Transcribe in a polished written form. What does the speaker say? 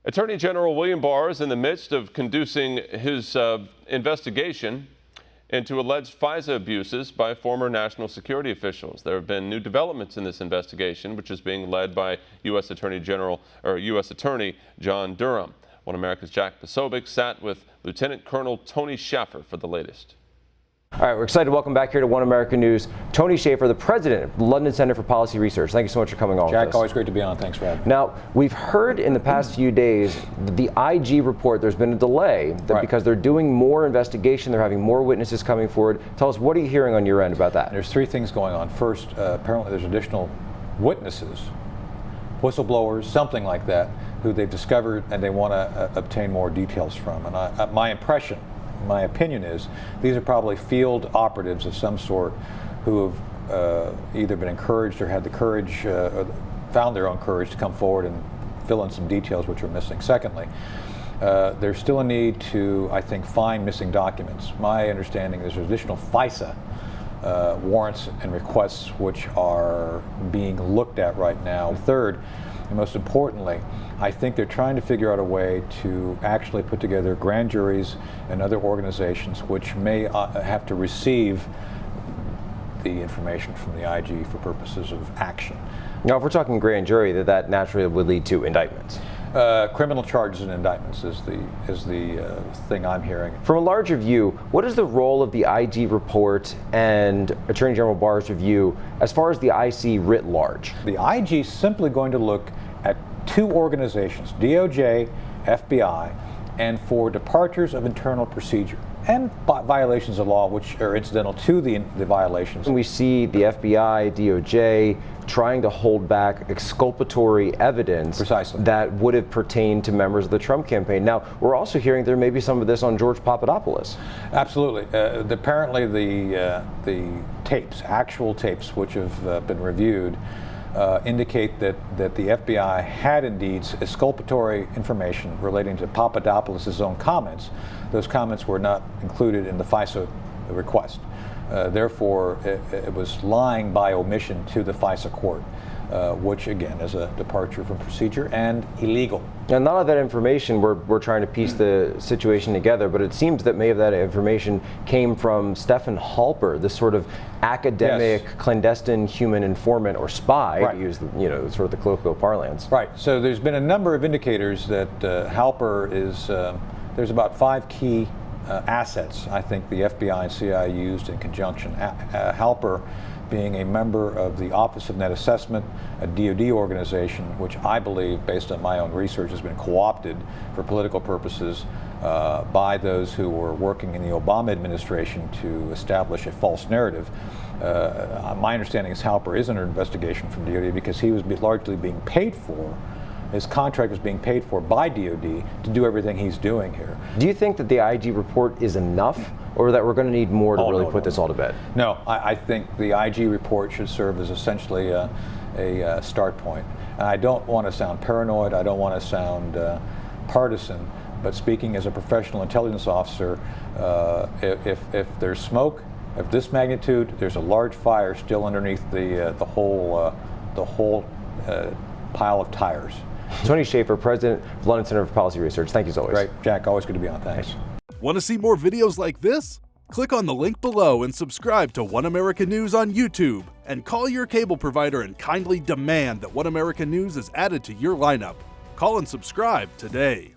Attorney General William Barr is in the midst of conducing his investigation into alleged FISA abuses by former national security officials. There have been new developments in this investigation, which is being led by U.S. Attorney John Durham. One America's Jack Posobiec sat with Lieutenant Colonel Tony Shaffer for the latest. All right, we're excited to welcome back here to One America News, Tony Shaffer, the president of the London Center for Policy Research. Thank you so much for coming on. Jack, always great to be on. Thanks for having me. Now, we've heard in the past few days the IG report, there's been a delay because they're doing more investigation, they're having more witnesses coming forward. Tell us, what are you hearing on your end about that? There's three things going on. First, apparently there's additional witnesses, whistleblowers, something like that, who they've discovered and they want to obtain more details from. And my opinion is these are probably field operatives of some sort who have either been encouraged or had the courage, or found their own courage to come forward and fill in some details which are missing. Secondly, there's still a need to, I think, find missing documents. My understanding is there's additional FISA warrants and requests which are being looked at right now. Third, and most importantly, I think they're trying to figure out a way to actually put together grand juries and other organizations which may have to receive the information from the IG for purposes of action. Now, if we're talking grand jury, that naturally would lead to indictments. Criminal charges and indictments is the thing I'm hearing. From a larger view, what is the role of the IG report and Attorney General Barr's review as far as the IC writ large? The IG is simply going to look at two organizations, DOJ, FBI, and for departures of internal procedure and violations of law which are incidental to the violations. We see the FBI, DOJ trying to hold back exculpatory evidence that would have pertained to members of the Trump campaign. Now, we're also hearing there may be some of this on George Papadopoulos. Absolutely. Apparently the tapes, actual tapes which have been reviewed, indicate that the FBI had indeed exculpatory information relating to Papadopoulos' own comments. Those comments were not included in the FISA request. Therefore, it was lying by omission to the FISA court, which again is a departure from procedure and illegal. And none of that information, we're trying to piece the situation together, but it seems that many of that information came from Stephen Halper, this sort of academic, clandestine human informant or spy, to use sort of the colloquial parlance. Right. So there's been a number of indicators that Halper is. There's about 5 key assets I think the FBI and CIA used in conjunction. Halper being a member of the Office of Net Assessment, a DoD organization, which I believe, based on my own research, has been co-opted for political purposes by those who were working in the Obama administration to establish a false narrative. My understanding is Halper is under investigation from DoD because he was largely being paid for. His contract was being paid for by DoD to do everything he's doing here. Do you think that the IG report is enough, or that we're going to need more to really put this all to bed? No, I think the IG report should serve as essentially a start point. And I don't want to sound paranoid, I don't want to sound partisan, but speaking as a professional intelligence officer, if there's smoke of this magnitude, there's a large fire still underneath the whole pile of tires. Tony Shaffer, president of the London Center for Policy Research. Thank you as always. Great. Jack, always good to be on. Thanks. Want to see more videos like this? Click on the link below and subscribe to One America News on YouTube. And call your cable provider and kindly demand that One America News is added to your lineup. Call and subscribe today.